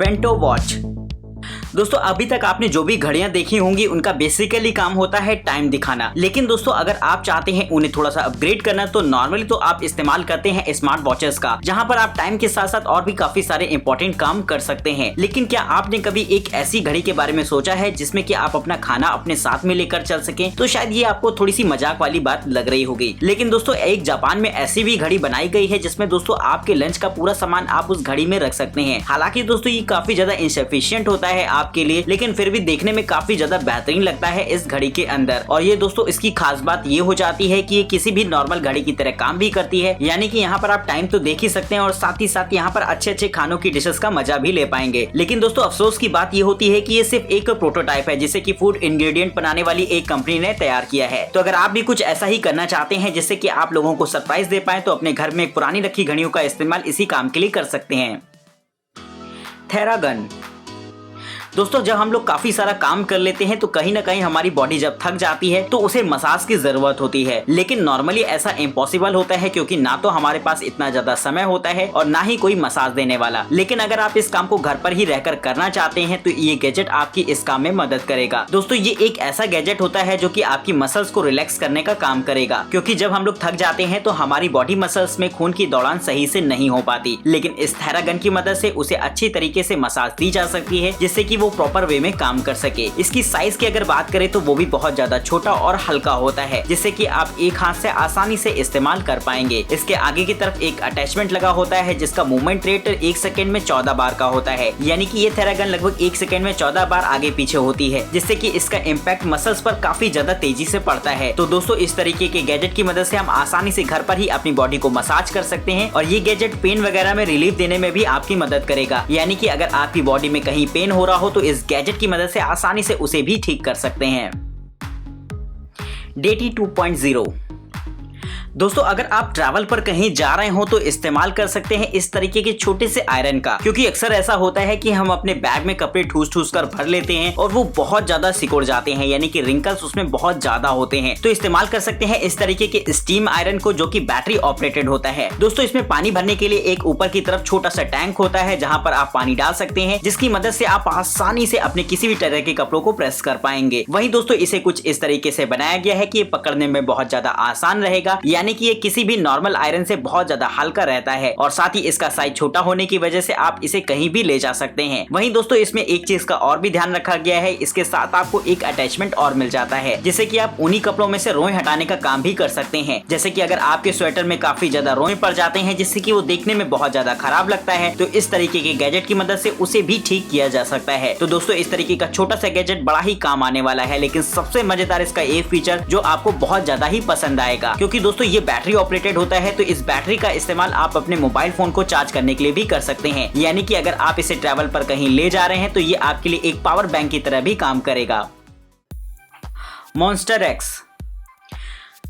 फेंटो watch. दोस्तों अभी तक आपने जो भी घड़ियां देखी होंगी उनका बेसिकली काम होता है टाइम दिखाना, लेकिन दोस्तों अगर आप चाहते हैं उन्हें थोड़ा सा अपग्रेड करना तो नॉर्मली तो आप इस्तेमाल करते हैं स्मार्ट वॉचेस का, जहां पर आप टाइम के साथ साथ और भी काफी सारे इंपॉर्टेंट काम कर सकते हैं। लेकिन क्या आपने कभी एक ऐसी घड़ी के बारे में सोचा है जिसमें कि आप अपना खाना अपने साथ में लेकर चल सकें? तो शायद ये आपको थोड़ी सी मजाक वाली बात लग रही होगी, लेकिन दोस्तों एक जापान में ऐसी भी घड़ी बनाई गई है जिसमें दोस्तों आपके लंच का पूरा सामान आप उस घड़ी में रख सकते हैं। हालांकि दोस्तों ये काफी ज्यादा इनसफिशिएंट होता है आपके लिए, लेकिन फिर भी देखने में काफी ज्यादा बेहतरीन लगता है इस घड़ी के अंदर। और ये दोस्तों इसकी खास बात ये हो जाती है कि ये किसी भी नॉर्मल घड़ी की तरह काम भी करती है, यानी कि यहाँ पर आप टाइम तो देख ही सकते हैं और साथ ही साथ यहाँ पर अच्छे अच्छे खानों की डिशेस का मजा भी ले पाएंगे। लेकिन दोस्तों अफसोस की बात ये होती है कि ये सिर्फ एक प्रोटोटाइप है जिसे कि फूड इंग्रेडिएंट बनाने वाली एक कंपनी ने तैयार किया है। तो अगर आप भी कुछ ऐसा ही करना चाहते हैं जिससे कि आप लोगों को सरप्राइज दे पाए तो अपने घर में एक पुरानी रखी घड़ियों का इस्तेमाल इसी काम के लिए कर सकते हैं। थेरागन। दोस्तों जब हम लोग काफी सारा काम कर लेते हैं तो कहीं ना कहीं हमारी बॉडी जब थक जाती है तो उसे मसाज की जरूरत होती है, लेकिन नॉर्मली ऐसा इम्पॉसिबल होता है क्योंकि ना तो हमारे पास इतना ज्यादा समय होता है और ना ही कोई मसाज देने वाला। लेकिन अगर आप इस काम को घर पर ही रहकर करना चाहते हैं तो ये गैजेट आपकी इस काम में मदद करेगा। दोस्तों ये एक ऐसा गैजेट होता है जो कि आपकी मसल्स को रिलैक्स करने का काम करेगा, क्योंकि जब हम लोग थक जाते हैं तो हमारी बॉडी मसल्स में खून की दौड़ान सही से नहीं हो पाती, लेकिन इस थेरागन की मदद से उसे अच्छी तरीके से मसाज दी जा सकती है जिससे कि वो प्रॉपर वे में काम कर सके। इसकी साइज की अगर बात करें तो वो भी बहुत ज्यादा छोटा और हल्का होता है जिससे कि आप एक हाथ से आसानी से इस्तेमाल कर पाएंगे। इसके आगे की तरफ एक अटैचमेंट लगा होता है जिसका मूवमेंट रेट 1 सेकंड में 14 बार का होता है, यानी कि ये थेरागन लगभग 1 सेकंड में 14 बार आगे पीछे होती है, जिससे कि इसका इम्पैक्ट मसल्स पर काफी ज्यादा तेजी से पड़ता है। तो दोस्तों इस तरीके के गैजेट की मदद से हम आसानी से घर पर ही अपनी बॉडी को मसाज कर सकते हैं और ये गैजेट पेन वगैरह में रिलीफ देने में भी आपकी मदद करेगा, यानी कि अगर आपकी बॉडी में कहीं पेन हो रहा हो तो इस गैजेट की मदद से आसानी से उसे भी ठीक कर सकते हैं। डेटी 2.0। दोस्तों अगर आप ट्रैवल पर कहीं जा रहे हो तो इस्तेमाल कर सकते हैं इस तरीके के छोटे से आयरन का, क्योंकि अक्सर ऐसा होता है कि हम अपने बैग में कपड़े ठूस ठूस कर भर लेते हैं और वो बहुत ज्यादा सिकुड़ जाते हैं, यानी कि रिंकल्स उसमें बहुत ज्यादा होते हैं। तो इस्तेमाल कर सकते हैं इस तरीके के स्टीम आयरन को जो कि बैटरी ऑपरेटेड होता है। दोस्तों इसमें पानी भरने के लिए एक ऊपर की तरफ छोटा सा टैंक होता है जहाँ पर आप पानी डाल सकते हैं, जिसकी मदद से आप आसानी से अपने किसी भी तरह के कपड़ों को प्रेस कर पाएंगे। वहीं दोस्तों इसे कुछ इस तरीके से बनाया गया है कि ये पकड़ने में बहुत ज्यादा आसान रहेगा, यानी कि ये किसी भी नॉर्मल आयरन से बहुत ज्यादा हल्का रहता है और साथ ही इसका साइज छोटा होने की वजह से आप इसे कहीं भी ले जा सकते हैं। वहीं दोस्तों इसमें एक चीज का और भी ध्यान रखा गया है, इसके साथ आपको एक अटैचमेंट और मिल जाता है जिससे कि आप उन्हीं कपड़ों में से रोए हटाने का काम भी कर सकते हैं। जैसे कि अगर आपके स्वेटर में काफी ज्यादा रोए पड़ जाते हैं जिससे कि वो देखने में बहुत ज्यादा खराब लगता है, तो इस तरीके के गैजेट की मदद से उसे भी ठीक किया जा सकता है। तो दोस्तों इस तरीके का छोटा सा गैजेट बड़ा ही काम आने वाला है, लेकिन सबसे मजेदार इसका एक फीचर जो आपको बहुत ज्यादा ही पसंद आएगा, क्योंकि दोस्तों ये बैटरी ऑपरेटेड होता है। तो इस बैटरी का इस्तेमाल आप अपने मोबाइल फोन को चार्ज करने के लिए भी कर सकते हैं, यानी कि अगर आप इसे ट्रैवल पर कहीं ले जा रहे हैं तो ये आपके लिए एक पावर बैंक की तरह भी काम करेगा। Monster x.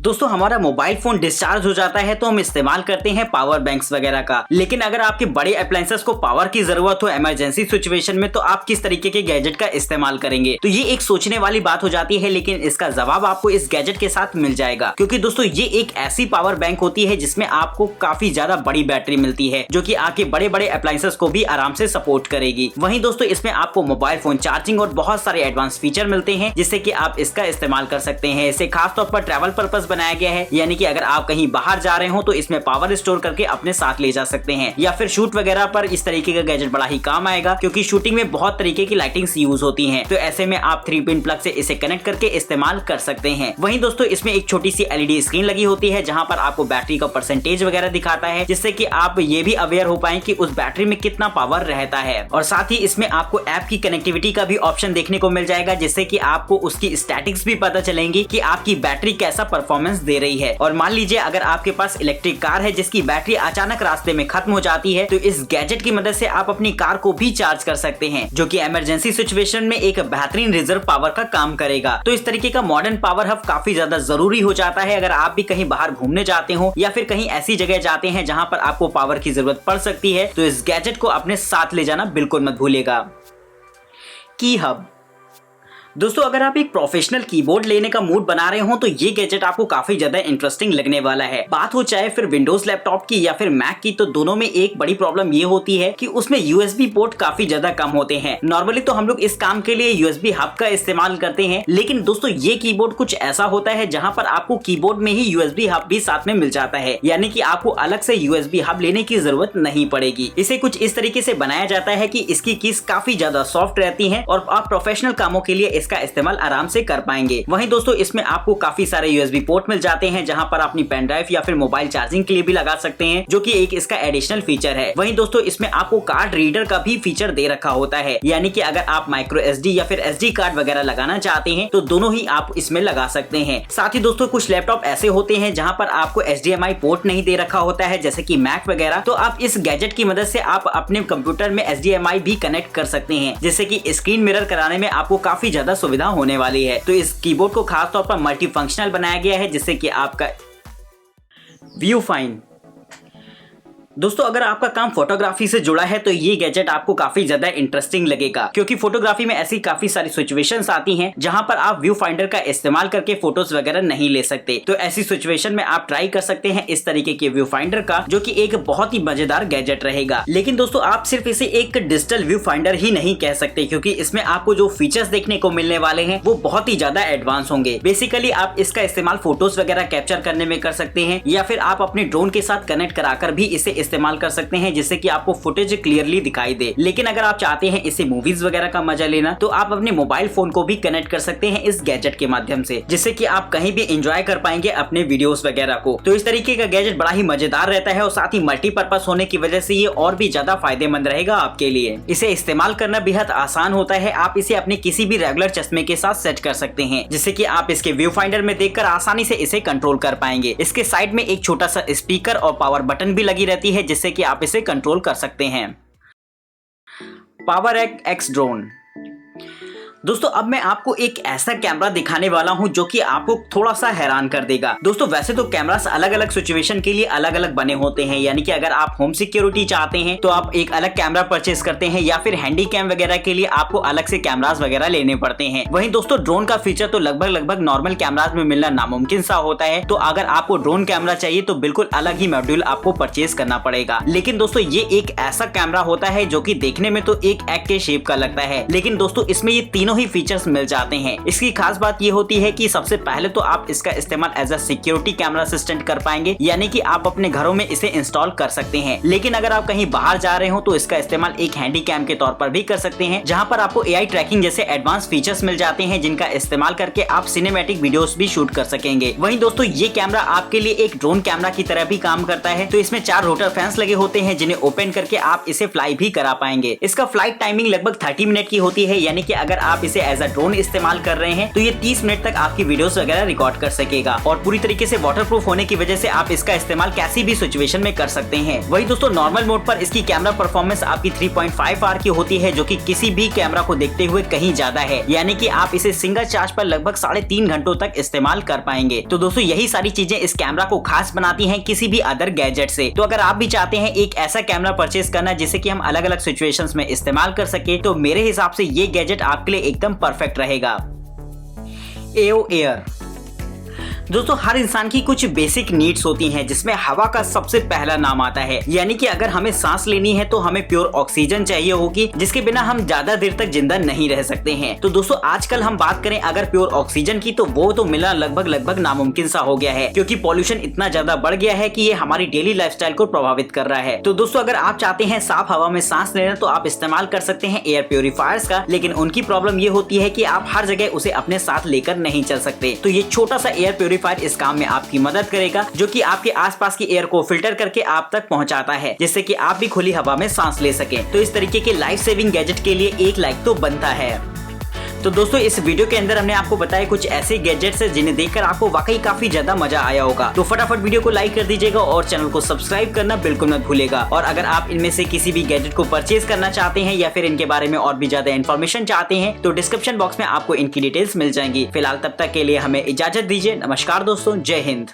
दोस्तों हमारा मोबाइल फोन डिस्चार्ज हो जाता है तो हम इस्तेमाल करते हैं पावर बैंक्स वगैरह का, लेकिन अगर आपके बड़े अप्लायंसेस को पावर की जरूरत हो इमरजेंसी सिचुएशन में तो आप किस तरीके के गैजेट का इस्तेमाल करेंगे? तो ये एक सोचने वाली बात हो जाती है, लेकिन इसका जवाब आपको इस गैजेट के साथ मिल जाएगा, क्योंकि दोस्तों ये एक ऐसी पावर बैंक होती है जिसमें आपको काफी ज्यादा बड़ी बैटरी मिलती है जो कि आपके बड़े बड़े अप्लायंसेस को भी आराम से सपोर्ट करेगी। वहीं दोस्तों इसमें आपको मोबाइल फोन चार्जिंग और बहुत सारे एडवांस फीचर मिलते हैं जिससे कि आप इसका इस्तेमाल कर सकते हैं। इसे खास तौर पर ट्रैवल पर्पस बनाया गया है, यानी कि अगर आप कहीं बाहर जा रहे हो तो इसमें पावर स्टोर करके अपने साथ ले जा सकते हैं, या फिर शूट वगैरह पर इस तरीके का गैजेट बड़ा ही काम आएगा, क्योंकि शूटिंग में बहुत तरीके की लाइटिंग्स यूज होती हैं। तो ऐसे में आप 3 पिन प्लग से इसे कनेक्ट करके इस्तेमाल कर सकते हैं। वहीं दोस्तों इसमें एक छोटी सी एलईडी स्क्रीन लगी होती है जहां पर आपको बैटरी का परसेंटेज वगैरह दिखाता है, जिससे कि आप ये भी अवेयर हो पाए कि उस बैटरी में कितना पावर रहता है। और साथ ही इसमें आपको ऐप की कनेक्टिविटी का भी ऑप्शन देखने को मिल जाएगा, जिससे कि आपको उसकी स्टैटिक्स भी पता चलेंगी कि आपकी बैटरी कैसा परफॉर्मेंस दे रही है। और मान लीजिए अगर आपके पास इलेक्ट्रिक कार है जिसकी बैटरी अचानक रास्ते में खत्म हो जाती है तो इस गैजेट की मदद से आप अपनी कार को भी चार्ज कर सकते हैं, जो कि इमरजेंसी सिचुएशन में एक बेहतरीन रिजर्व पावर का काम करेगा। तो इस तरीके का मॉडर्न पावर हब काफी ज्यादा जरूरी हो जाता है अगर आप भी कहीं बाहर घूमने जाते हो या फिर कहीं ऐसी जगह जाते हैं जहां पर आपको पावर की जरूरत पड़ सकती है, तो इस गैजेट को अपने साथ ले जाना बिल्कुल मत भूलिएगा। की हब। दोस्तों अगर आप एक प्रोफेशनल कीबोर्ड लेने का मूड बना रहे हो तो ये गैजेट आपको काफी ज्यादा इंटरेस्टिंग लगने वाला है। बात हो चाहे फिर विंडोज लैपटॉप की या फिर मैक की, तो दोनों में एक बड़ी प्रॉब्लम ये होती है कि उसमें यूएसबी पोर्ट काफी ज्यादा कम होते हैं। नॉर्मली तो हम लोग इस काम के लिए यूएसबी हब का इस्तेमाल करते हैं, लेकिन दोस्तों ये कीबोर्ड कुछ ऐसा होता है जहाँ पर आपको कीबोर्ड में ही यूएसबी हब भी साथ में मिल जाता है, यानी कि आपको अलग से यूएसबी हब लेने की जरूरत नहीं पड़ेगी। इसे कुछ इस तरीके से बनाया जाता है कि इसकी कीज काफी ज्यादा सॉफ्ट रहती है और आप प्रोफेशनल कामों के लिए इसका इस्तेमाल आराम से कर पाएंगे। वहीं दोस्तों इसमें आपको काफी सारे यूएसबी पोर्ट मिल जाते हैं जहां पर अपनी पेन ड्राइव या फिर मोबाइल चार्जिंग के लिए भी लगा सकते हैं, जो कि एक इसका एडिशनल फीचर है। वहीं दोस्तों इसमें आपको कार्ड रीडर का भी फीचर दे रखा होता है, यानी कि अगर आप माइक्रो एसडी या फिर एसडी कार्ड वगैरह लगाना चाहते हैं तो दोनों ही आप इसमें लगा सकते हैं। साथ ही दोस्तों कुछ लैपटॉप ऐसे होते हैं जहां पर आपको HDMI पोर्ट नहीं दे रखा होता है, जैसे कि मैक वगैरह, तो आप इस गैजेट की मदद से आप अपने कंप्यूटर में HDMI भी कनेक्ट कर सकते हैं, जिससे कि स्क्रीन मिरर कराने में आपको काफी ज्यादा सुविधा होने वाली है। तो इस कीबोर्ड को खास तौर पर मल्टी फंक्शनल बनाया गया है, जिससे कि आपका व्यू फाइन। दोस्तों अगर आपका काम फोटोग्राफी से जुड़ा है तो ये गैजेट आपको काफी ज्यादा इंटरेस्टिंग लगेगा, क्योंकि फोटोग्राफी में ऐसी काफी सारी सिचुएशंस आती हैं जहां पर आप व्यू फाइंडर का इस्तेमाल करके फोटोज वगैरह नहीं ले सकते। तो ऐसी सिचुएशन में आप ट्राई कर सकते हैं इस तरीके के व्यू फाइंडर का, जो कि एक बहुत ही मजेदार गैजेट रहेगा। लेकिन दोस्तों आप सिर्फ इसे एक डिजिटल व्यू फाइंडर ही नहीं कह सकते, क्योंकि इसमें आपको जो फीचर्स देखने को मिलने वाले हैं वो बहुत ही ज्यादा एडवांस होंगे। बेसिकली आप इसका इस्तेमाल फोटोज वगैरह कैप्चर करने में कर सकते हैं, या फिर आप अपने ड्रोन के साथ कनेक्ट कराकर भी इसे इस्तेमाल कर सकते हैं, जिससे कि आपको फुटेज क्लियरली दिखाई दे। लेकिन अगर आप चाहते हैं इसे मूवीज वगैरह का मजा लेना, तो आप अपने मोबाइल फोन को भी कनेक्ट कर सकते हैं इस गैजेट के माध्यम से, जिससे कि आप कहीं भी एंजॉय कर पाएंगे अपने वीडियोस वगैरह को। तो इस तरीके का गैजेट बड़ा ही मजेदार रहता है और साथ ही मल्टीपर्पज होने की वजह से ये और भी ज्यादा फायदेमंद रहेगा आपके लिए। इसे इस्तेमाल करना बेहद आसान होता है। आप इसे अपने किसी भी रेगुलर चश्मे के साथ सेट कर सकते हैं, जिससे कि आप इसके व्यू फाइंडर में देखकर आसानी से इसे कंट्रोल कर पाएंगे। इसके साइड में एक छोटा सा स्पीकर और पावर बटन भी लगी रहती है, जिससे कि आप इसे कंट्रोल कर सकते हैं। Power x drone. दोस्तों अब मैं आपको एक ऐसा कैमरा दिखाने वाला हूं जो कि आपको थोड़ा सा हैरान कर देगा। दोस्तों वैसे तो कैमरास अलग अलग सिचुएशन के लिए अलग अलग बने होते हैं, यानी कि अगर आप होम सिक्योरिटी चाहते हैं तो आप एक अलग कैमरा परचेस करते हैं, या फिर हैंडी कैम वगैरह के लिए आपको अलग से कैमरास वगैरह लेने पड़ते हैं। वहीं दोस्तों ड्रोन का फीचर तो लगभग नॉर्मल कैमरास में मिलना नामुमकिन सा होता है। तो अगर आपको ड्रोन कैमरा चाहिए तो बिल्कुल अलग ही मॉड्यूल आपको परचेस करना पड़ेगा। लेकिन दोस्तों ये एक ऐसा कैमरा होता है जो कि देखने में तो एक एग के शेप का लगता है, लेकिन दोस्तों इसमें ये तीनों ही फीचर्स मिल जाते हैं। इसकी खास बात ये होती है कि सबसे पहले तो आप इसका इस्तेमाल as a security camera assistant कर पाएंगे, यानी कि आप अपने घरों में इसे इंस्टॉल कर सकते हैं। लेकिन अगर आप कहीं बाहर जा रहे हो तो इसका इस्तेमाल एक हैंडी कैम के तौर पर भी कर सकते हैं, जहां पर आपको AI ट्रैकिंग जैसे एडवांस फीचर्स मिल जाते हैं, जिनका इस्तेमाल करके आप सिनेमैटिक वीडियोस भी शूट कर सकेंगे। वहीं दोस्तों ये कैमरा आपके लिए एक ड्रोन कैमरा की तरह भी काम करता है। तो इसमें 4 रोटर फैंस लगे होते हैं, जिन्हें ओपन करके आप इसे फ्लाई भी करा पाएंगे। इसका फ्लाइट टाइमिंग लगभग 30 मिनट की होती है, यानी कि अगर आप इसे एज अ ड्रोन इस्तेमाल कर रहे हैं तो ये 30 मिनट तक आपकी वीडियोस वगैरह रिकॉर्ड कर सकेगा। और पूरी तरीके से वाटरप्रूफ होने की वजह से आप इसका इस्तेमाल कैसी भी सिचुएशन में कर सकते हैं। वही दोस्तों नॉर्मल मोड पर इसकी कैमरा परफॉर्मेंस आपकी 3.5 की होती है, जो कि किसी भी कैमरा को देखते हुए कहीं ज्यादा है, यानी कि आप इसे सिंगल चार्ज पर लगभग 3.5 घंटों तक इस्तेमाल कर पाएंगे। तो दोस्तों यही सारी चीजें इस कैमरा को खास बनाती हैं किसी भी अदर गैजेट से। तो अगर आप भी चाहते हैं एक ऐसा कैमरा परचेस करना जिसे कि हम अलग अलग सिचुएशंस में इस्तेमाल कर सके, तो मेरे हिसाब से ये गैजेट आपके लिए एकदम परफेक्ट रहेगा। एओ एयर। दोस्तों हर इंसान की कुछ बेसिक नीड्स होती हैं, जिसमें हवा का सबसे पहला नाम आता है। यानी कि अगर हमें सांस लेनी है तो हमें प्योर ऑक्सीजन चाहिए होगी, जिसके बिना हम ज्यादा देर तक जिंदा नहीं रह सकते हैं। तो दोस्तों आजकल हम बात करें अगर प्योर ऑक्सीजन की, तो वो तो मिलना लगभग नामुमकिन सा हो गया है, क्योंकि पॉल्यूशन इतना ज्यादा बढ़ गया है कि ये हमारी डेली लाइफस्टाइल को प्रभावित कर रहा है। तो दोस्तों अगर आप चाहते हैं साफ हवा में सांस लेना, तो आप इस्तेमाल कर सकते हैं एयर प्योरीफायर्स का। लेकिन उनकी प्रॉब्लम ये होती है कि आप हर जगह उसे अपने साथ लेकर नहीं चल सकते। तो ये छोटा सा एयर प्योरीफायर इस काम में आपकी मदद करेगा, जो कि आपके आसपास की एयर को फिल्टर करके आप तक पहुंचाता है, जिससे कि आप भी खुली हवा में सांस ले सकें। तो इस तरीके के लाइफ सेविंग गैजेट के लिए एक लाइक तो बनता है। तो दोस्तों इस वीडियो के अंदर हमने आपको बताया कुछ ऐसे गैजेट्स हैं जिन्हें देखकर आपको वाकई काफी ज्यादा मजा आया होगा। तो फटाफट वीडियो को लाइक कर दीजिएगा और चैनल को सब्सक्राइब करना बिल्कुल मत भूलिएगा। और अगर आप इनमें से किसी भी गैजेट को परचेज करना चाहते हैं या फिर इनके बारे में और भी ज्यादा इन्फॉर्मेशन चाहते हैं, तो डिस्क्रिप्शन बॉक्स में आपको इनकी डिटेल्स मिल जाएंगी। फिलहाल तब तक के लिए हमें इजाजत दीजिए। नमस्कार दोस्तों, जय हिंद।